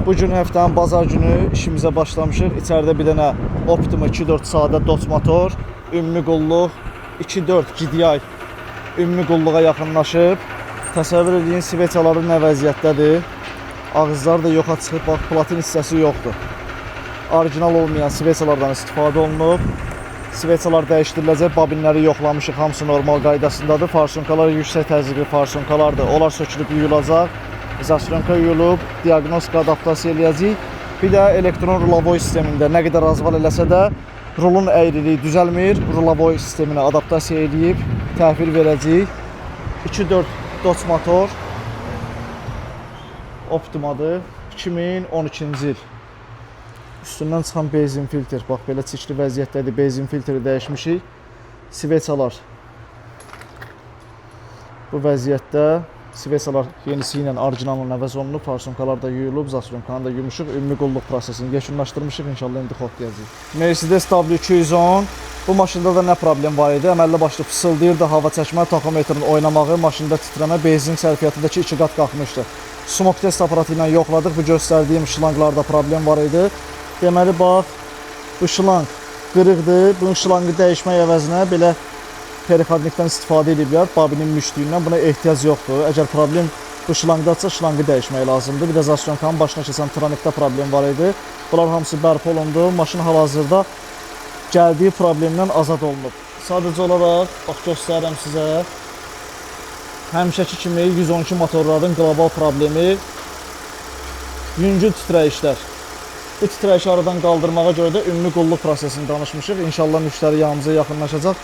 Bu gün həftənin bazar günü işimizə başlamışıq. İçəridə bir dənə Optima 2.4 sadə dot motor, ümumi qulluq 2.4 GDI ümumi qulluğa yaxınlaşıb. Təsəvvür edin, sveçaları nə vəziyyətdədir. Ağızları da yoxa çıxıb, bax, platin hissəsi yoxdur. Orijinal olmayan sveçalardan istifadə olunub. Sveçalar dəyişdiriləcək, babinləri yoxlamışıq, hamısı normal qaydasındadır. Farsonkalar yüksək təzyiqli farsonkalardır. Onlar sökülüb yuyulacaq. İzolyasiya yuyulub, diaqnostika, adaptasiya eləyəcəyik. Bir də elektron rulavoy sistemində nə qədər razval eləsə də rulun əyriliyi düzəlmir. Rulavoy sisteminə adaptasiya eləyib təhvil verəcəyik. 2.4 dot motor Optimadır. 2012-ci il. Üstündən çıxan benzin filtr. Bax, belə çirkli vəziyyətdədir. Benzin filtri dəyişmişik. Sveçalar bu vəziyyətdə. Sveçalar yenisi ilə orijinalın əvəz olunub. Farsonkalar da yuyulub. Zasyonkanı da yumuşuq. Ümumi qulluq prosesini yekunlaşdırmışıq. İnşallah indi xodlayacağıq. Mercedes W210. Bu maşında da nə problem var idi? Əməlli başlı fısıldayırdı, hava çəkmə, taxometrin oynamağı, maşında titrəmə, benzin sərfiyyatındakı 2 qat qalxmışdı. Smoke test aparatı ilə yoxladıq. Bu göstərdiyim şlanqlarda problem var idi. Deməli, bax, bu şlanq qırıqdır. Bunun şlanqı dəyişmək əvəzinə belə perixadnikdən istifadə ediblər. Babinin müştüyündən buna ehtiyac yoxdur. Əgər problem bu şlanqdadsa, şlanqı dəyişmək lazımdır. Bir də zasyonkanın başına keçən tranikdə problem var idi. Bunlar hamısı bərpa olundu. Maşın hal-hazırda gəldiyi problemdən azad olunub. Sadəcə olaraq, bax, göstərirəm sizə. Həmişəki kimi 112 motorların qlobal problemi yüngül titrəyişlər. Bu titrəyişi aradan qaldırmağa görə də ümumi qulluq prosesini danışmışıq. İnşallah müştəri yanımıza yaxınlaşacaq.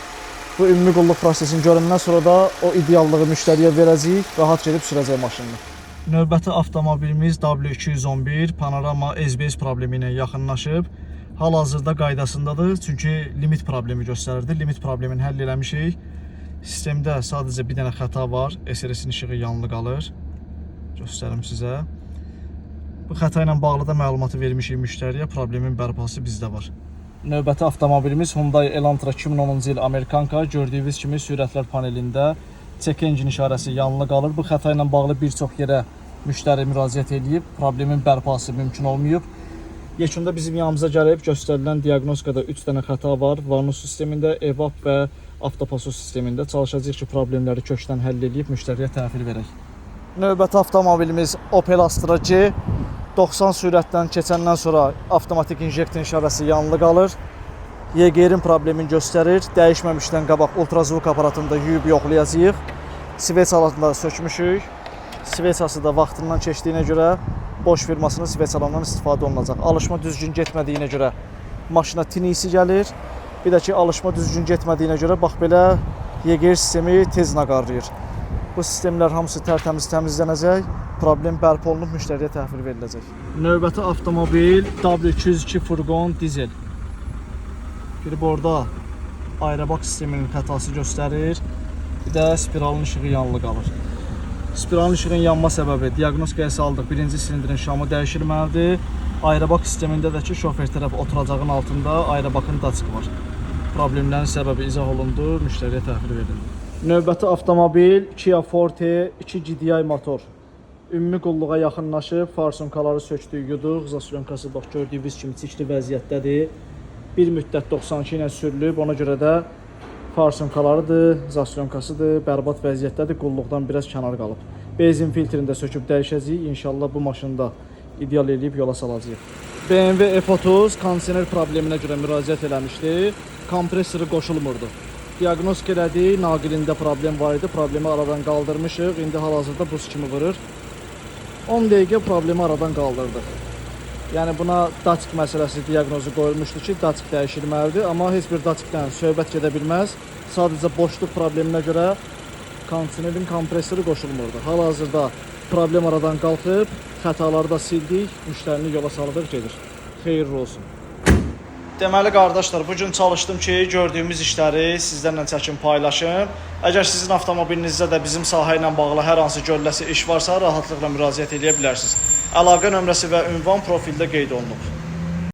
Bu ümumi qulluq prosesini görəndən sonra da o ideallığı müştəriyə verəcəyik, rahat gedib sürəcək maşını. Növbəti avtomobilimiz W211 Panorama SBS problemi ilə yaxınlaşıb. Hal-hazırda qaydasındadır, çünki limit problemi göstərirdi. Limit problemini həll eləmişik. Sistemdə sadəcə bir dənə xəta var. SRS-in işığı yanılı qalır. Göstərim sizə. Bu xəta ilə bağlı da məlumatı vermişik müştəriyə. Problemin bərpası bizdə var. Növbəti avtomobilimiz Hyundai Elantra 2010-cu il Amerikanka. Gördüyünüz kimi sürətlər panelində check engine işarəsi yanılı qalır. Bu xəta ilə bağlı bir çox yerə müştəri müraciət edib. Problemin bərpası mümkün olmayıb. Yekunda bizim yanımıza gəlib göstərilən diaqnostikada 3 dənə xəta var. Varnus sistemində, EVAP və avtopasos sistemində. Çalışacağıq ki, problemləri kökdən həll edib müştəriyə təhvil verək. Növbəti avtomobilimiz Opel Astra G. 90 sürətdən keçəndən sonra avtomatik injektor işarəsi yanılı qalır. YGR-in problemini göstərir. Dəyişməmişdən qabaq ultrazvuk aparatında yuyub yoxlayacağıq. Sveçalarını da sökmüşük. Sveçası da vaxtından keçdiyinə görə Bosch firmasının sveçalarından istifadə olunacaq. Alışma düzgün getmədiyinə görə maşına tinisi gəlir. Bir də ki, alışma düzgün getmədiyinə görə bax belə YGR sistemi tez naqarlayır. Bu sistemlər hamısı tərtəmiz təmizlənəcək. Problem bərpa olunub, müştəriyə təhvil veriləcək. Növbəti avtomobil W202 furqon dizel. Girib orada aerobak sisteminin xətası göstərir. Bir də spiralın işığı yanılı qalır. Spiralın işığın yanma səbəbi diaqnostikaya saldıq. Birinci silindrin şamı dəyişilməlidir. Aerobak sistemində də ki, şofer tərəf oturacağın altında aerobakın daçıqı var. Problemlərin səbəbi izah olundu, müştəriyə təhvil verildi. Növbəti avtomobil Kia Forte 2 GDI motor. Ümumi qulluğa yaxınlaşıb, farsonkaları sökdük, yuduq. Zasyonkası bax, gördüyünüz kimi çirkli vəziyyətdədir. Bir müddət 92 ilə sürülüb, ona görə də farsonkalarıdır, zasyonkasıdır, bərbad vəziyyətdədir, qulluqdan biraz kənar qalıb. Benzin filtrini də söküb dəyişəcəyik. İnşallah bu maşını da ideal eləyib yola salacağıq. BMW F30 kondisioner probleminə görə müraciət eləmişdi. Kompresoru qoşulmurdu. Diaqnostik elədik, naqilində problem var idi. Problemi aradan qaldırmışıq. İndi hal-hazırda buz kimi vurur. 10 dəqiqə problemi aradan qaldırdıq. Yəni buna daçıq məsələsi diaqnozu qoyulmuşdu ki, daçıq dəyişilməlidir. Amma heç bir daçıqdan söhbət gedə bilməz. Sadəcə boşluq probleminə görə kondisionerin kompresoru qoşulmurdu. Hal-hazırda problem aradan qalxıb, xətaları da sildik, müştərini yola salırıq, gedir. Xeyirli olsun. Deməli qardaşlar, bugün çalışdım ki, gördüyümüz işləri sizlərlə çəkim paylaşım. Əgər sizin avtomobilinizdə də bizim sahə ilə bağlı hər hansı gölləsi iş varsa, rahatlıqla müraciət edə bilərsiniz. Əlaqə nömrəsi və ünvan profildə qeyd olunub.